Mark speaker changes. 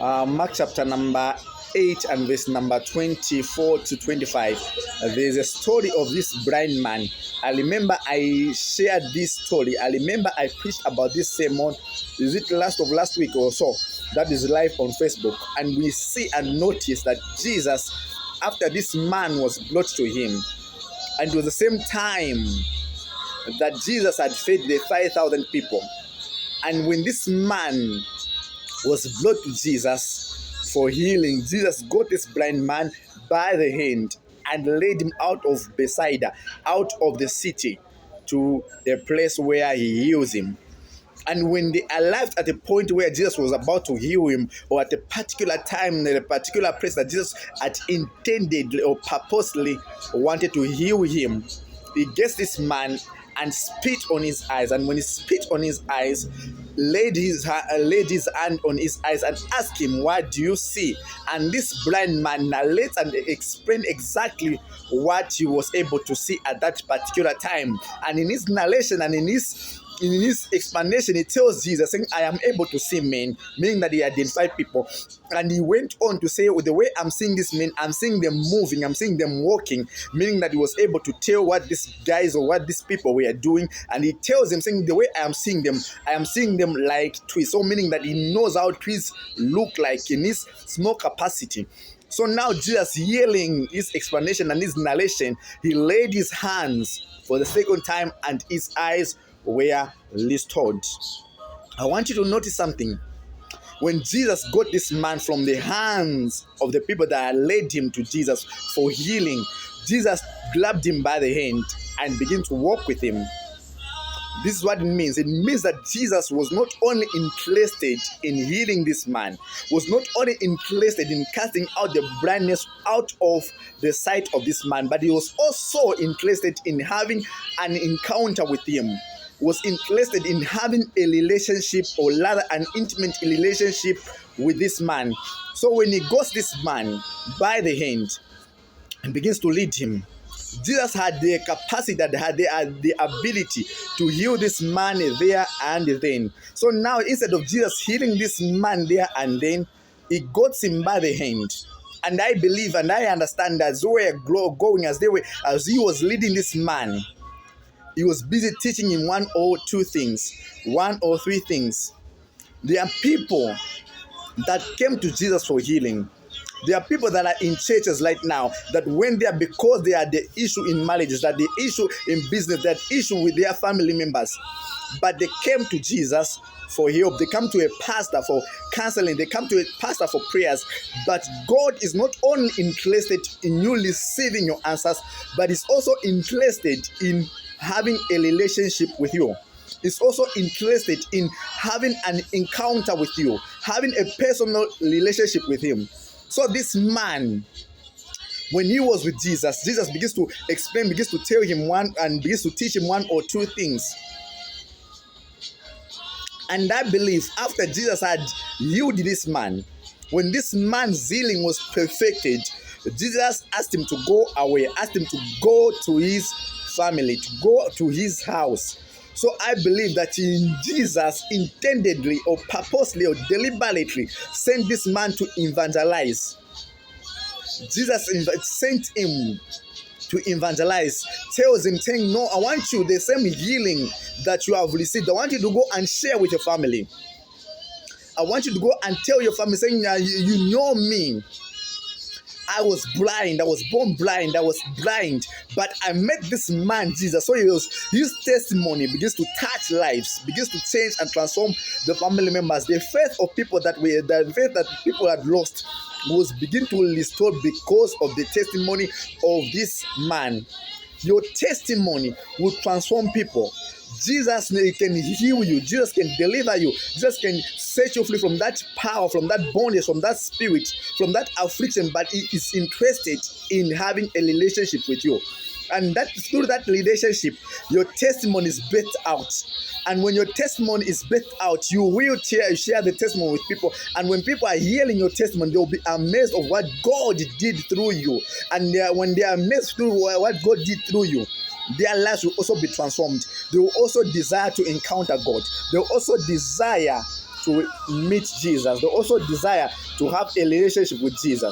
Speaker 1: Mark chapter number 8 and verse number 24 to 25. There's a story of this blind man. I remember I shared this story. I remember I preached about this sermon. Is it last week or so? That is live on Facebook. And we see and notice that Jesus, after this man was brought to him, and it was the same time that Jesus had fed the 5,000 people. And when this man was brought to Jesus for healing, Jesus got this blind man by the hand and led him out of Bethsaida, out of the city, to a place where he heals him. And when they arrived at a point where Jesus was about to heal him, or at a particular time, in a particular place that Jesus had intended or purposely wanted to heal him, he gets this man and spit on his eyes. And when he spit on his eyes, laid his hand on his eyes and asked him, "What do you see?" And this blind man narrates and explains exactly what he was able to see at that particular time. And in his narration and in his explanation, he tells Jesus, saying, "I am able to see men," meaning that he identified people. And he went on to say, "The way I'm seeing these men, I'm seeing them moving, I'm seeing them walking," meaning that he was able to tell what these guys or what these people were doing. And he tells him, saying, "The way I am seeing them like trees." So meaning that he knows how trees look like in his small capacity. So now Jesus, hearing his explanation and his narration, he laid his hands for the second time and his eyes were restored. I want you to notice something. When Jesus got this man from the hands of the people that led him to Jesus for healing, Jesus grabbed him by the hand and began to walk with him. This is what it means. It means that Jesus was not only interested in healing this man, was not only interested in casting out the blindness out of the sight of this man, but he was also interested in having an encounter with him, was interested in having a relationship, or rather an intimate relationship with this man. So when he got this man by the hand and begins to lead him, Jesus had the capacity, that had the ability to heal this man there and then. So now, instead of Jesus healing this man there and then, he got him by the hand. And I believe and I understand that as we were going, as he was leading this man, he was busy teaching him one or three things. There are people that came to Jesus for healing. There are people that are in churches right now that when they are, because they are the issue in marriages, that the issue in business, that issue with their family members, but they came to Jesus for help. They come to a pastor for counseling. They come to a pastor for prayers. But God is not only interested in you receiving your answers, but is also interested in having a relationship with you. Is also interested in having an encounter with you, having a personal relationship with him. So this man, when he was with Jesus, Jesus begins to explain, begins to tell him one, and begins to teach him one or two things. And I believe after Jesus had healed this man, when this man's healing was perfected, Jesus asked him to go away, asked him to go to his family, to go to his house. So I believe that Jesus intendedly or purposely or deliberately sent this man to evangelize. Jesus sent him to evangelize, tells him, saying, "No, I want you, the same healing that you have received, I want you to go and share with your family. I want you to go and tell your family, saying, you know me. I was blind. I was born blind. I was blind. But I met this man, Jesus." So his testimony begins to touch lives, begins to change and transform the family members. The faith of people that people had lost was begin to restore because of the testimony of this man. Your testimony will transform people. Jesus can heal you. Jesus can deliver you. Jesus can set you free from that power, from that bondage, from that spirit, from that affliction. But he is interested in having a relationship with you. And that through that relationship, your testimony is birthed out. And when your testimony is birthed out, you will share the testimony with people. And when people are hearing your testimony, they will be amazed of what God did through you. And when they are amazed through what God did through you, their lives will also be transformed. They will also desire to encounter God. They will also desire to meet Jesus. They also desire to have a relationship with Jesus.